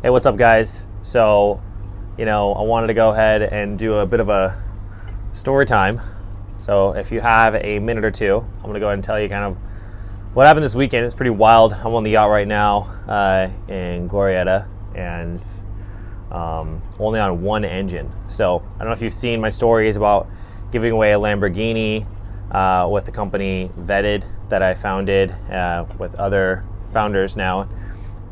Hey, what's up, guys? So, I wanted to go ahead and do a bit of a story time. So if you have a minute or two, I'm going to go ahead and tell you kind of what happened this weekend. It's pretty wild. I'm on the yacht right now in Glorieta, and only on one engine. So I don't know if you've seen my stories about giving away a Lamborghini with the company Vetted that I founded with other founders now.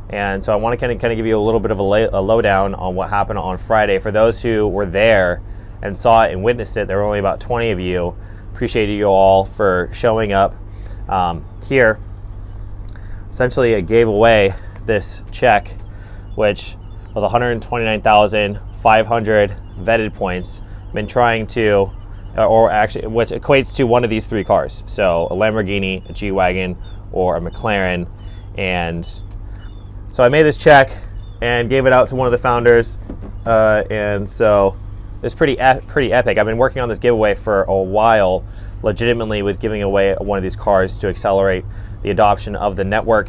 And so I want to kind of give you a little bit of a lowdown on what happened on Friday. For those who were there and saw it and witnessed it, there were only about 20 of you. Appreciate you all for showing up here. Essentially, I gave away this check, which was 129,500 vetted points. Been trying to, or actually, which equates to one of these three cars. So a Lamborghini, a G-Wagon, or a McLaren. And so I made this check and gave it out to one of the founders, and so it's pretty epic. I've been working on this giveaway for a while, legitimately, with giving away one of these cars to accelerate the adoption of the network.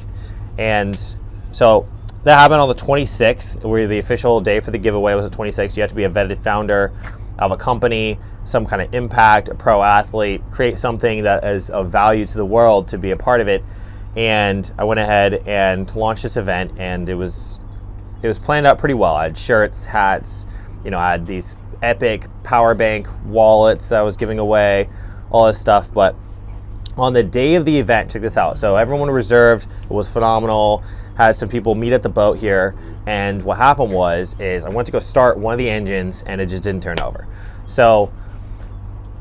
And so that happened on the 26th, where the official day for the giveaway was the 26th. You have to be a vetted founder of a company, some kind of impact, a pro athlete, create something that is of value to the world to be a part of it. And I went ahead and launched this event, and it was planned out pretty well. I had shirts, hats, I had these epic power bank wallets that I was giving away, all this stuff. But on the day of the event, check this out. So everyone reserved. It was phenomenal. Had some people meet at the boat here, and what happened is I went to go start one of the engines, and it just didn't turn over. So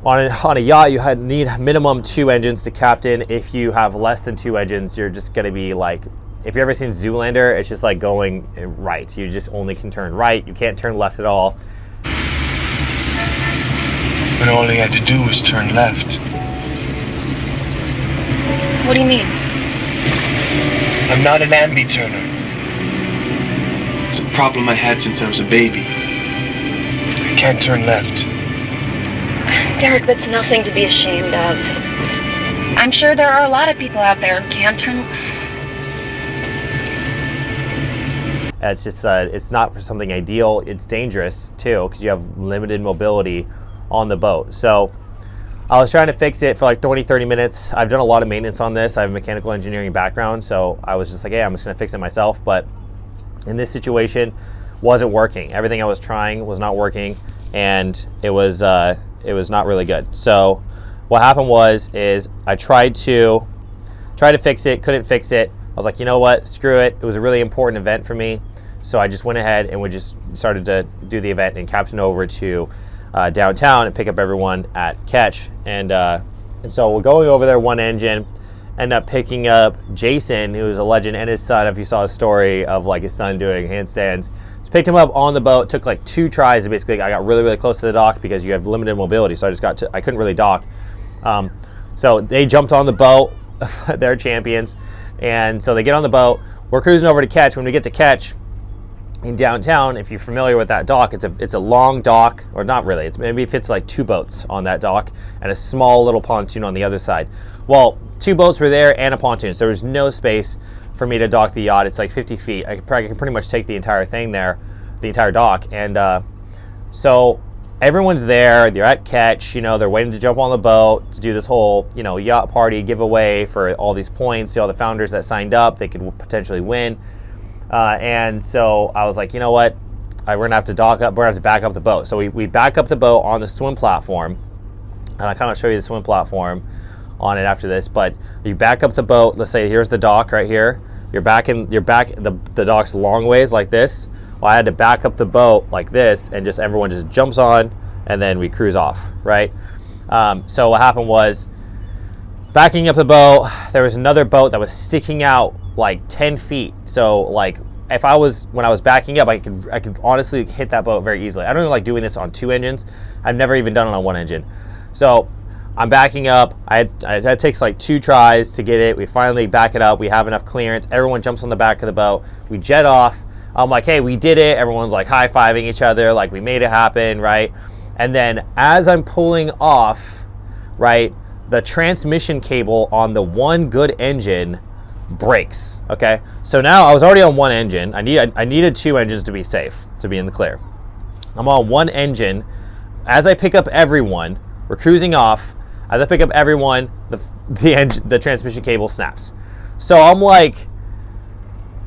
on a yacht, you need minimum 2 engines to captain. If you have less than 2 engines, you're just going to be like, if you've ever seen Zoolander, it's just like going right. You just only can turn right. You can't turn left at all. But all he had to do was turn left. What do you mean? I'm not an ambi turner. It's a problem I had since I was a baby. I can't turn left. Derek, that's nothing to be ashamed of. I'm sure there are a lot of people out there who can't turn. It's just, it's not something ideal. It's dangerous too, because you have limited mobility on the boat. So I was trying to fix it for like 20-30 minutes. I've done a lot of maintenance on this. I have a mechanical engineering background, so I was just like, hey, I'm just gonna fix it myself. But in this situation, wasn't working. Everything I was trying was not working, and it was not really good. So what happened is I tried to fix it, couldn't fix it. I was like, you know what, screw it. It was a really important event for me. So I just went ahead and we just started to do the event and captain over to downtown and pick up everyone at Catch. And so we're going over there, one engine, end up picking up Jason, who was a legend, and his son, if you saw the story of like his son doing handstands. Picked him up on the boat, took like 2 tries. Basically, I got really, really close to the dock because you have limited mobility. So I couldn't really dock. So they jumped on the boat, they're champions. And so they get on the boat. We're cruising over to Catch. When we get to Catch in downtown, if you're familiar with that dock, it's a long dock, or not really. Maybe it fits like 2 boats on that dock and a small little pontoon on the other side. Well, 2 boats were there and a pontoon. So there was no space for me to dock the yacht. It's like 50 feet. I can pretty much take the entire thing there, the entire dock. And so everyone's there. They're at Catch. They're waiting to jump on the boat to do this whole, yacht party giveaway for all these points. All the founders that signed up, they could potentially win. And so I was like, you know what? We're gonna have to dock up. We're gonna have to back up the boat. So we back up the boat on the swim platform, and I kind of show you the swim platform on it after this. But you back up the boat. Let's say here's the dock right here. You're back the dock's long ways like this. Well, I had to back up the boat like this, and just everyone just jumps on, and then we cruise off, right? So what happened was, backing up the boat, there was another boat that was sticking out like 10 feet. So like when I was backing up, I could honestly hit that boat very easily. I don't even like doing this on 2 engines. I've never even done it on 1 engine. So I'm backing up. It takes like 2 tries to get it. We finally back it up. We have enough clearance. Everyone jumps on the back of the boat. We jet off. I'm like, hey, we did it. Everyone's like high-fiving each other, like we made it happen, right? And then as I'm pulling off, right, the transmission cable on the one good engine breaks. Okay, so now I was already on one engine. I needed 2 engines to be safe, to be in the clear. I'm on one engine. As I pick up everyone, we're cruising off. As I pick up everyone, the transmission cable snaps. So I'm like,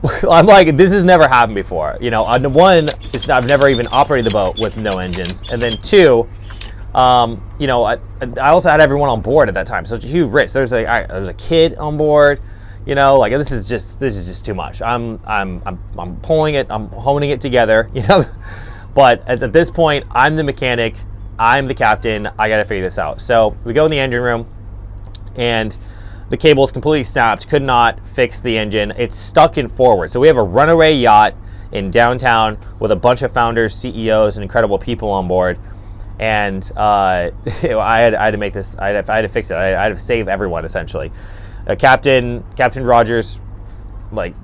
this has never happened before. You know, on one, I've never even operated the boat with no engines, and then 2, you know, I also had everyone on board at that time, so it's a huge risk. There's a kid on board. You know, like this is just too much. I'm pulling it, I'm honing it together. You know, but at this point, I'm the mechanic, I'm the captain. I got to figure this out. So we go in the engine room, and the cable is completely snapped. Could not fix the engine. It's stuck in forward. So we have a runaway yacht in downtown with a bunch of founders, CEOs, and incredible people on board. And I had to make this. I had to fix it. I had to save everyone essentially. Captain Rogers, like,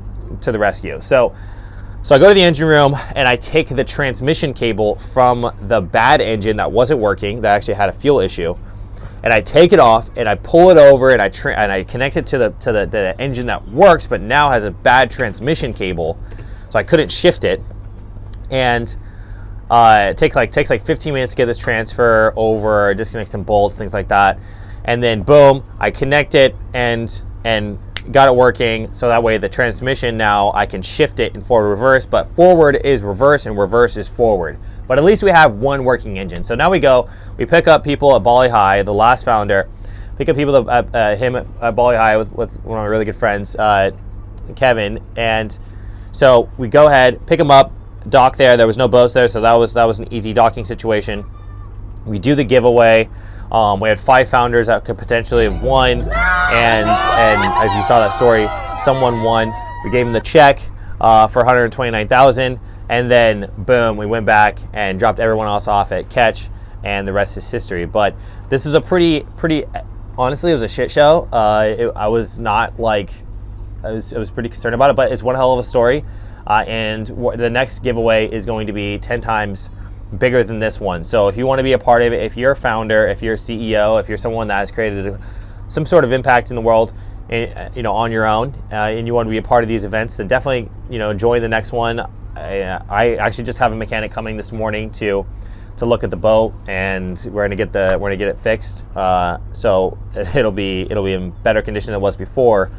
to the rescue. So I go to the engine room and I take the transmission cable from the bad engine that wasn't working, that actually had a fuel issue, and I take it off and I pull it over and I connect it to the engine that works, but now has a bad transmission cable, so I couldn't shift it. And it takes like 15 minutes to get this transfer over, disconnect some bolts, things like that. And then boom, I connect it and got it working, so that way the transmission, now I can shift it in forward reverse, but forward is reverse and reverse is forward. But at least we have one working engine. So now we pick up people at Bali High, the last founder, pick up people at him at Bali High with one of my really good friends, Kevin. And so we go ahead, pick him up, dock there. There was no boats there, so that was an easy docking situation. We do the giveaway. We had 5 founders that could potentially have won, and as you saw that story, someone won. We gave them the check for $129,000, and then boom, we went back and dropped everyone else off at Catch, and the rest is history. But this is a pretty honestly, it was a shit show. I was not like, I was pretty concerned about it, but it's one hell of a story. And the next giveaway is going to be 10 times bigger than this one. So if you want to be a part of it, if you're a founder, if you're a CEO, if you're someone that has created some sort of impact in the world, you know, on your own, and you want to be a part of these events, then definitely, you know, join the next one. I actually just have a mechanic coming this morning to look at the boat, and we're gonna get it fixed. So it'll be in better condition than it was before.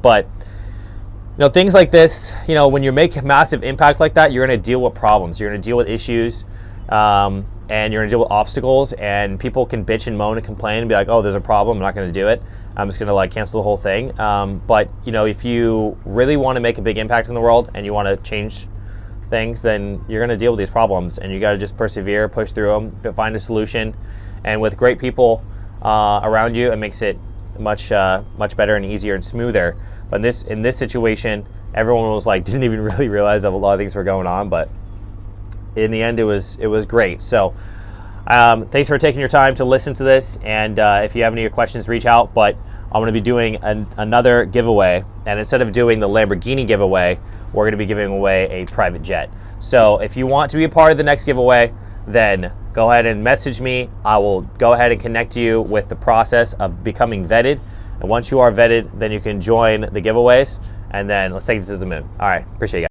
But you know, things like this, you know, when you make a massive impact like that, you're gonna deal with problems. You're gonna deal with issues. And you're gonna deal with obstacles, and people can bitch and moan and complain and be like, oh, there's a problem, I'm not gonna do it, I'm just gonna like cancel the whole thing. But you know, if you really want to make a big impact in the world and you want to change things, then you're gonna deal with these problems, and you got to just persevere, push through them, find a solution. And with great people around you, it makes it much better and easier and smoother. But in this situation, everyone was like, didn't even really realize that a lot of things were going on, but in the end, it was great. So thanks for taking your time to listen to this, and if you have any questions, reach out. But I'm going to be doing another giveaway, and instead of doing the Lamborghini giveaway, we're going to be giving away a private jet. So if you want to be a part of the next giveaway, then go ahead and message me. I will go ahead and connect you with the process of becoming vetted, and once you are vetted, then you can join the giveaways, and then let's take this to the moon. All right, appreciate you guys.